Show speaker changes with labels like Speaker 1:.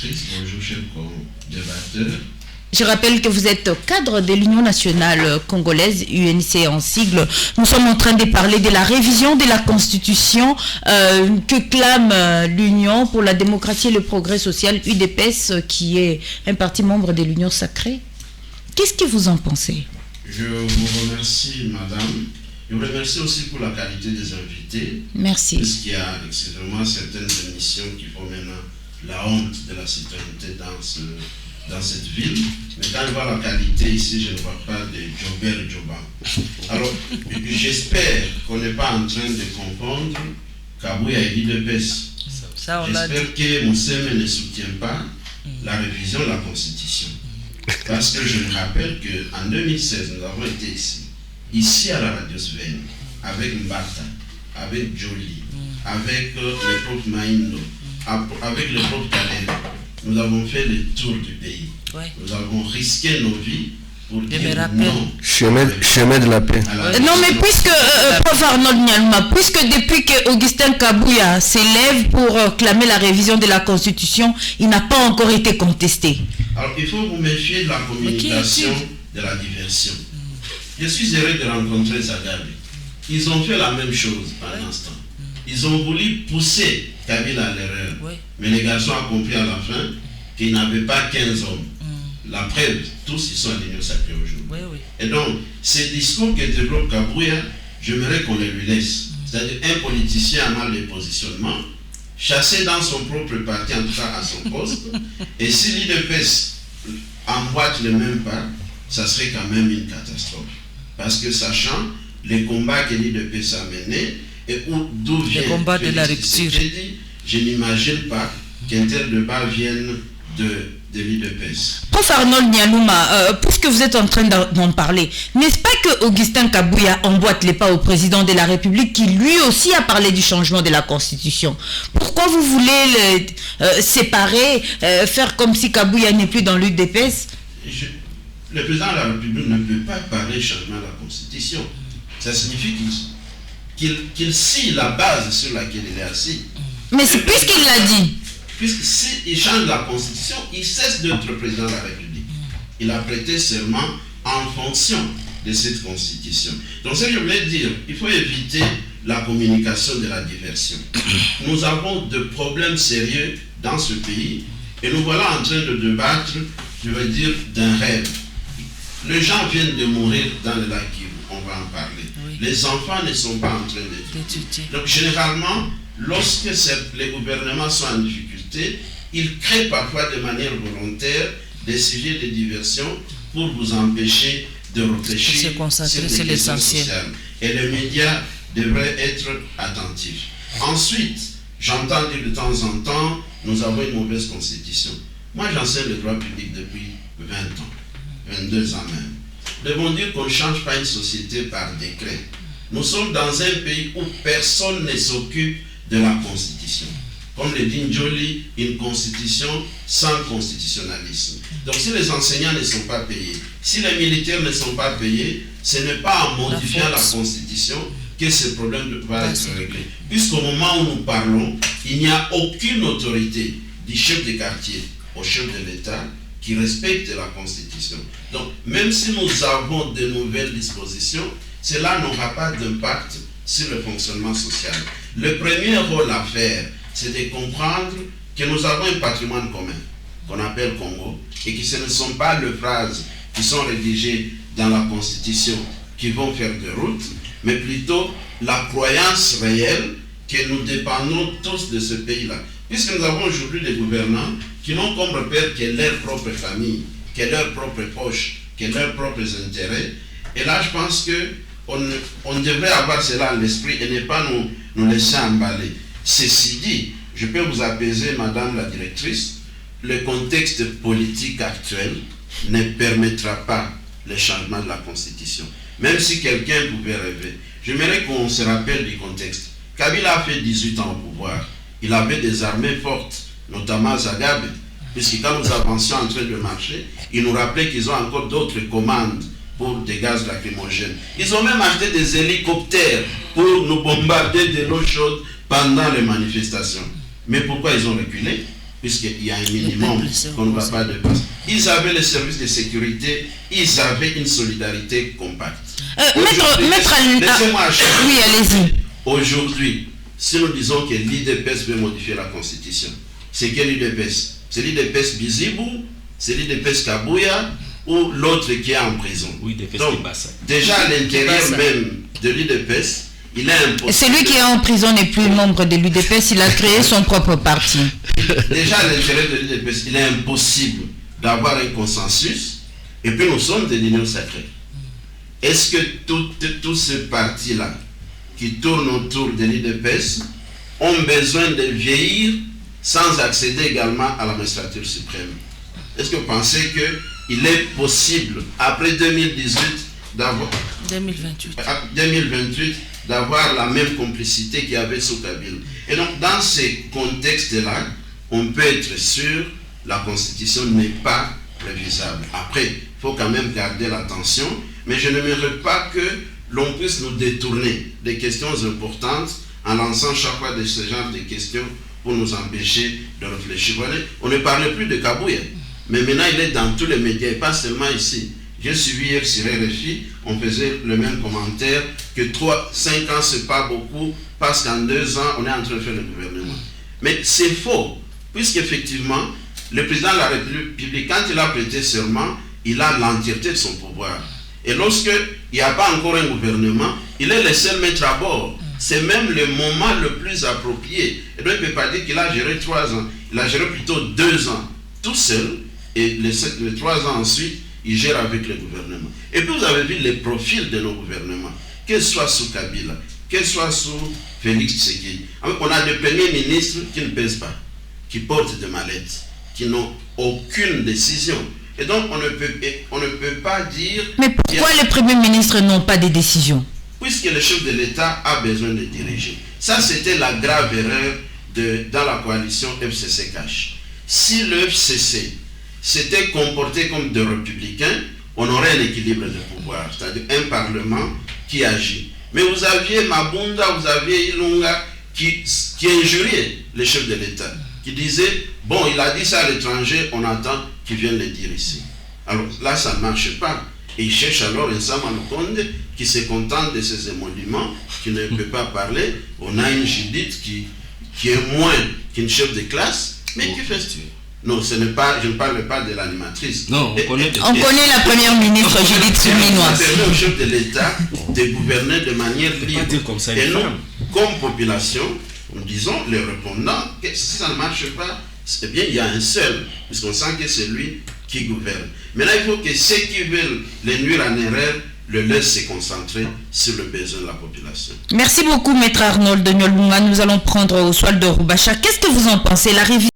Speaker 1: directrice, bonjour chers co-débatteurs.
Speaker 2: Je rappelle que vous êtes cadre de l'Union nationale congolaise, UNC en sigle. Nous sommes en train de parler de la révision de la Constitution que clame l'Union pour la démocratie et le progrès social, UDPS, qui est un parti membre de l'Union sacrée. Qu'est-ce que vous en pensez?
Speaker 1: Je vous remercie, madame. Je vous remercie aussi pour la qualité des invités.
Speaker 2: Merci.
Speaker 1: Puisqu'il y a excusez-moi certaines émissions qui font maintenant la honte de la citoyenneté dans cette ville. Mais quand je vois la qualité ici, je ne vois pas de Jobber et Joban. Alors, j'espère qu'on n'est pas en train de confondre Kabuya et l'UDPS. J'espère que Mousseme ne soutient pas la révision de la Constitution. Parce que je me rappelle qu'en 2016, nous avons été ici à la radio Sven, avec Mbata, avec Jolie, avec le prof Maindo, avec le prof Kalera. Nous avons fait le tour du pays. Ouais. Nous avons risqué nos vies pour dire non.
Speaker 3: Chemin de la paix.
Speaker 2: Non, mais puisque, prof Arnold Nyalma, puisque depuis que Augustin Kabuya s'élève pour clamer la révision de la Constitution, il n'a pas encore été contesté.
Speaker 1: Alors, il faut vous méfier de la communication de la diversion. Je suis heureux de rencontrer Zagabe. Ils ont fait la même chose par l'instant. Ils ont voulu pousser Kabila à l'erreur. Oui. Mais les garçons ont compris à la fin qu'ils n'avaient pas 15 hommes. La preuve, tous ils sont à l'Union sacrée aujourd'hui. Oui, oui. Et donc, ces discours que développe Kabuya, j'aimerais qu'on les lui laisse. C'est-à-dire un politicien a mal de positionnement, chassé dans son propre parti, en tout cas à son poste, et si l'UDPS emboîte le même pas, ça serait quand même une catastrophe. Parce que sachant les combats que l'UDPS a menés, et d'où vient
Speaker 4: le combat de la rupture.
Speaker 1: Je n'imagine pas qu'un tel débat vienne de l'UDPS.
Speaker 2: Prof Arnold Nyaluma, puisque vous êtes en train d'en parler, n'est-ce pas que Augustin Kabuya emboîte les pas au président de la République qui lui aussi a parlé du changement de la Constitution? Pourquoi vous voulez le séparer, faire comme si Kabuya n'est plus dans l'UDPS?
Speaker 1: Le président de la République ne peut pas parler du changement de la Constitution. Ça signifie qu'il scie la base sur laquelle il est assis.
Speaker 2: Mais c'est puisqu'il l'a dit.
Speaker 1: Puisque s'il change la Constitution, il cesse d'être président de la République. Il a prêté serment en fonction de cette Constitution. Donc ce que je voulais dire, il faut éviter la communication de la diversion. Nous avons de problèmes sérieux dans ce pays et nous voilà en train de débattre, je veux dire, d'un rêve. Les gens viennent de mourir dans le lac Kivu, on va en parler. Oui. Les enfants ne sont pas en train d'étudier. Donc généralement, lorsque les gouvernements sont en difficulté, ils créent parfois de manière volontaire des sujets de diversion pour vous empêcher de réfléchir sur les questions sociales. Et les médias devraient être attentifs. Ensuite, j'entends dire de temps en temps, nous avons une mauvaise constitution. Moi, j'enseigne le droit public depuis 20 ans, 22 ans même. Nous devons dire qu'on ne change pas une société par décret. Nous sommes dans un pays où personne ne s'occupe de la constitution. Comme le dit Njoli, une constitution sans constitutionnalisme. Donc si les enseignants ne sont pas payés, si les militaires ne sont pas payés, ce n'est pas en modifiant la constitution que ce problème va être réglé. Puisqu'au moment où nous parlons, il n'y a aucune autorité du chef de quartier au chef de l'État qui respecte la constitution. Donc même si nous avons de nouvelles dispositions, cela n'aura pas d'impact sur le fonctionnement social. Le premier rôle à faire, c'est de comprendre que nous avons un patrimoine commun, qu'on appelle Congo, et que ce ne sont pas les phrases qui sont rédigées dans la Constitution qui vont faire de route, mais plutôt la croyance réelle que nous dépendons tous de ce pays-là. Puisque nous avons aujourd'hui des gouvernants qui n'ont comme repère que leur propre famille, que leur propre poche, que leurs propres intérêts. Et là, je pense qu'on devrait avoir cela à l'esprit et ne pas nous laisser emballer. Ceci dit, je peux vous apaiser, madame la directrice, le contexte politique actuel ne permettra pas le changement de la Constitution. Même si quelqu'un pouvait rêver. J'aimerais qu'on se rappelle du contexte. Kabila a fait 18 ans au pouvoir. Il avait des armées fortes, notamment Zagabe, puisque quand nous avancions en train de marcher, il nous rappelait qu'ils ont encore d'autres commandes pour des gaz lacrymogènes. Ils ont même acheté des hélicoptères pour nous bombarder de l'eau chaude pendant les manifestations. Mais pourquoi ils ont reculé? puisqu'il y a un minimum qu'on ne va pas dépasser. Ils avaient les services de sécurité, ils avaient une solidarité compacte.
Speaker 2: Laissez-moi acheter. Oui, allez-y.
Speaker 1: Aujourd'hui, si nous disons que l'IDPS veut modifier la Constitution, c'est quel IDPS? C'est l'IDPS Bizibou, c'est l'IDPS Kabouya ou l'autre qui est en prison?
Speaker 3: Oui,
Speaker 1: donc, déjà à l'intérieur même de l'IDPS, il est impossible.
Speaker 2: Celui qui est en prison n'est plus membre de l'UDPS, il a créé son propre parti.
Speaker 1: Déjà à l'intérieur de l'UDPS, il est impossible d'avoir un consensus, et puis nous sommes de l'Union sacrée. Est-ce que tous ces partis-là qui tournent autour de l'UDPS ont besoin de vieillir sans accéder également à la magistrature suprême? Est-ce que vous pensez qu'il est possible, après 2018, d'avoir 2028, d'avoir la même complicité qu'il y avait sous Kabila? Et donc, dans ces contextes-là, on peut être sûr la Constitution n'est pas révisable. Après, il faut quand même garder l'attention, mais je n'aimerais pas que l'on puisse nous détourner des questions importantes en lançant chaque fois de ce genre de questions pour nous empêcher de réfléchir. Voilà, on ne parlait plus de Kabouya, mais maintenant il est dans tous les médias, et pas seulement ici. J'ai suivi hier sur RFI, on faisait le même commentaire, que 5 ans c'est pas beaucoup, parce qu'en 2 ans, on est en train de faire le gouvernement. Mais c'est faux, puisqu'effectivement, le président de la République, quand il a prêté serment, il a l'entièreté de son pouvoir. Et lorsqu'il n'y a pas encore un gouvernement, il est le seul maître à bord. C'est même le moment le plus approprié. Et donc il ne peut pas dire qu'il a géré 3 ans. Il a géré plutôt 2 ans, tout seul. Et les 3 ans ensuite, il gère avec le gouvernement. Et puis vous avez vu les profils de nos gouvernements, que ce soit sous Kabila, que ce soit sous Félix Tshisekedi. On a des premiers ministres qui ne pèsent pas, qui portent des mallettes, qui n'ont aucune décision. Et donc on ne peut pas dire...
Speaker 2: Mais pourquoi les premiers ministres n'ont pas de décision?
Speaker 1: Puisque le chef de l'État a besoin de diriger. Ça, c'était la grave erreur dans la coalition FCC-CACH. Si le FCC s'était comporté comme des républicains, on aurait un équilibre de pouvoir, c'est-à-dire un parlement qui agit. Mais vous aviez Mabunda, vous aviez Ilunga qui injuriait le chef de l'État, qui disait, bon, il a dit ça à l'étranger, on attend qu'il vienne le dire ici. Alors là, ça ne marche pas. Et il cherche alors un Samaloukonde qui se contente de ses émoluments, qui ne peut pas parler. On a une Judith qui est moins qu'une chef de classe, mais qui fait... Non, je ne parle pas de l'animatrice.
Speaker 3: Non, on connaît
Speaker 2: la première ministre Judith Suminwa.
Speaker 1: Ça permet au chef de l'État de gouverner de manière libre.
Speaker 3: Comme ça,
Speaker 1: et nous, comme population, nous disons, les répondants, que si ça ne marche pas, eh bien, il y a un seul, puisqu'on sent que c'est lui qui gouverne. Maintenant, il faut que ceux qui veulent les nuire en erreur le laissent se concentrer sur le besoin de la population.
Speaker 2: Merci beaucoup, Maître Arnold de Nyolunga. Nous allons prendre Oswald de Rubacha. Qu'est-ce que vous en pensez? La révision